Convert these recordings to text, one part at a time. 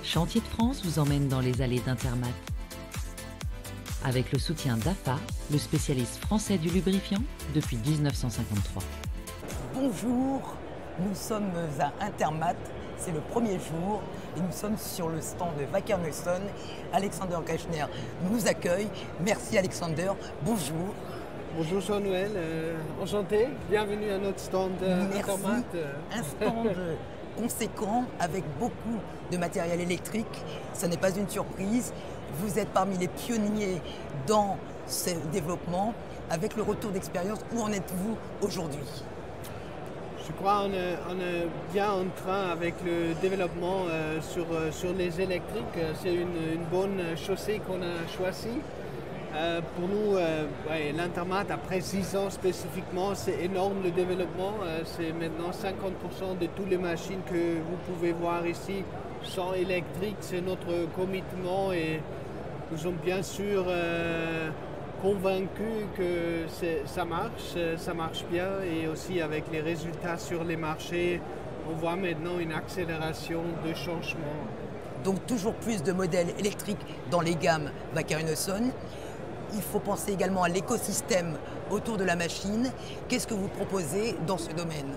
Chantier de France vous emmène dans les allées d'Intermat. Avec le soutien d'AFA, le spécialiste français du lubrifiant depuis 1953. Bonjour, nous sommes à Intermat, c'est le premier jour et nous sommes sur le stand de Wacker Neuson. Alexander Kechner nous accueille. Merci Alexander, bonjour. Bonjour Jean-Noël, enchanté, bienvenue à notre stand Intermat. Un stand conséquent avec beaucoup de matériel électrique, ce n'est pas une surprise. Vous êtes parmi les pionniers dans ce développement. Avec le retour d'expérience, où en êtes-vous aujourd'hui ? Je crois qu'on est bien en train avec le développement sur les électriques. C'est une bonne chaussée qu'on a choisie. Pour nous, l'Intermat, après 6 ans spécifiquement, c'est énorme le développement. C'est maintenant 50% de toutes les machines que vous pouvez voir ici sont électriques. C'est notre commitment et nous sommes bien sûr convaincus que ça marche bien et aussi avec les résultats sur les marchés, on voit maintenant une accélération de changement. Donc toujours plus de modèles électriques dans les gammes Wacker Neuson. Il faut penser également à l'écosystème autour de la machine. Qu'est-ce que vous proposez dans ce domaine ?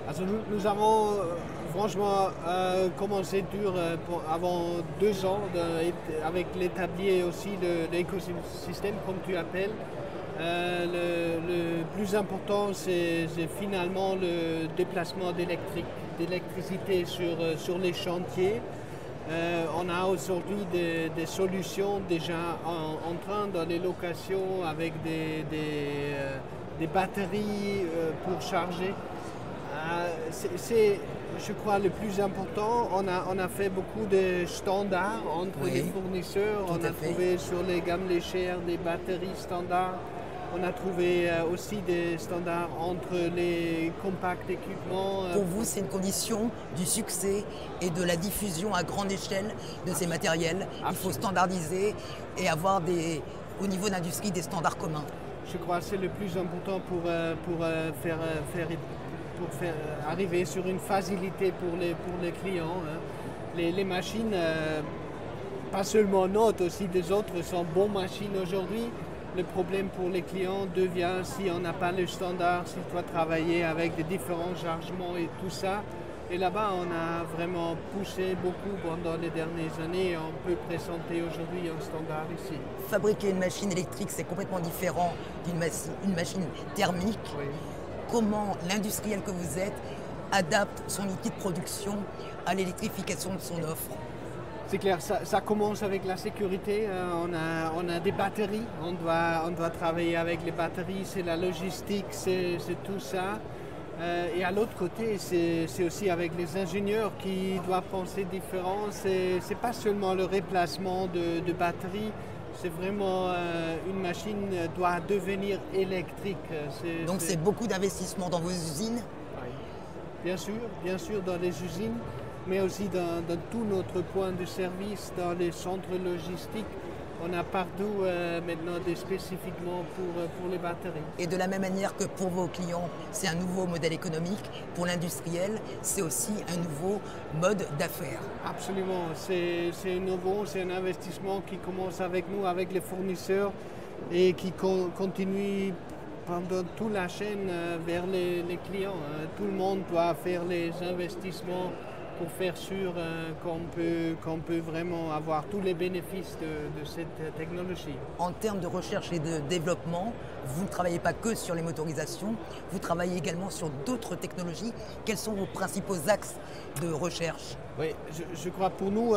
Alors, nous avons franchement commencé dur avant 2 ans avec l'établir aussi de l'écosystème comme tu appelles. Le plus important c'est finalement le déplacement d'électricité sur les chantiers. On a aujourd'hui des solutions déjà en train dans les locations avec des batteries pour charger. C'est, je crois, le plus important. On a fait beaucoup de standards entre les fournisseurs. On a trouvé sur les gammes légères des batteries standards. On a trouvé aussi des standards entre les compacts équipements. Pour vous, c'est une condition du succès et de la diffusion à grande échelle de ces matériels. Il faut standardiser et avoir au niveau de l'industrie des standards communs. Je crois que c'est le plus important pour faire arriver sur une facilité pour les clients. Les machines, pas seulement nôtres, aussi des autres, sont bonnes machines aujourd'hui. Le problème pour les clients devient si on n'a pas le standard, s'il doit travailler avec des différents chargements et tout ça. Et là-bas, on a vraiment poussé beaucoup pendant les dernières années et on peut présenter aujourd'hui un standard ici. Fabriquer une machine électrique, c'est complètement différent d'une machine thermique. Oui. Comment l'industriel que vous êtes adapte son outil de production à l'électrification de son offre ? C'est clair, ça commence avec la sécurité. On a des batteries, on doit travailler avec les batteries, c'est la logistique, c'est tout ça. Et à l'autre côté, c'est aussi avec les ingénieurs qui doivent penser différent. C'est pas seulement le remplacement de batteries, c'est vraiment une machine doit devenir électrique. Donc c'est beaucoup d'investissement dans vos usines ? Oui. Bien sûr dans les usines, mais aussi dans tout notre point de service, dans les centres logistiques. On a partout maintenant spécifiquement pour les batteries. Et de la même manière que pour vos clients, c'est un nouveau modèle économique, pour l'industriel, c'est aussi un nouveau mode d'affaires. Absolument, c'est nouveau, c'est un investissement qui commence avec nous, avec les fournisseurs et qui continue pendant toute la chaîne vers les clients. Tout le monde doit faire les investissements pour faire sûr qu'on peut vraiment avoir tous les bénéfices de cette technologie. En termes de recherche et de développement, vous ne travaillez pas que sur les motorisations, vous travaillez également sur d'autres technologies. Quels sont vos principaux axes de recherche ? Oui, je crois pour nous,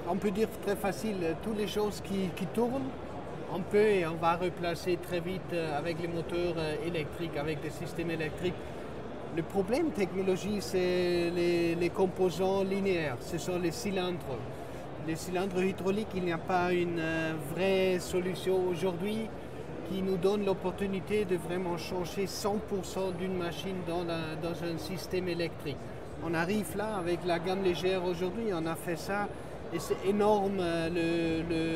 on peut dire très facile, toutes les choses qui tournent, on peut et on va replacer très vite avec les moteurs électriques, avec des systèmes électriques. Le problème technologie, c'est les composants linéaires, ce sont les cylindres. Les cylindres hydrauliques, il n'y a pas une vraie solution aujourd'hui qui nous donne l'opportunité de vraiment changer 100% d'une machine dans un système électrique. On arrive là avec la gamme légère aujourd'hui, on a fait ça et c'est énorme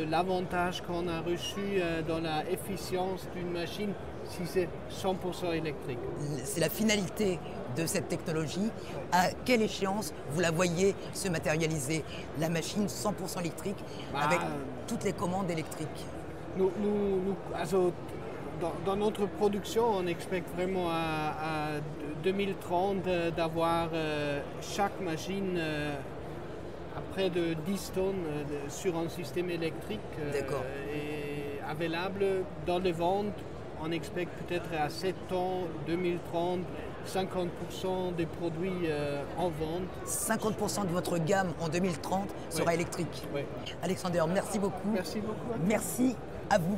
l'avantage qu'on a reçu dans l'efficience d'une machine si c'est 100% électrique. C'est la finalité de cette technologie. À quelle échéance vous la voyez se matérialiser, la machine 100% électrique avec toutes les commandes électriques? Dans notre production, on expecte vraiment à 2030 d'avoir chaque machine à près de 10 tonnes sur un système électrique et available dans les ventes. On expecte peut-être à 7 ans, 2030, 50% des produits en vente. 50% de votre gamme en 2030 sera électrique. Oui. Alexander, merci beaucoup. Merci beaucoup. Merci à vous.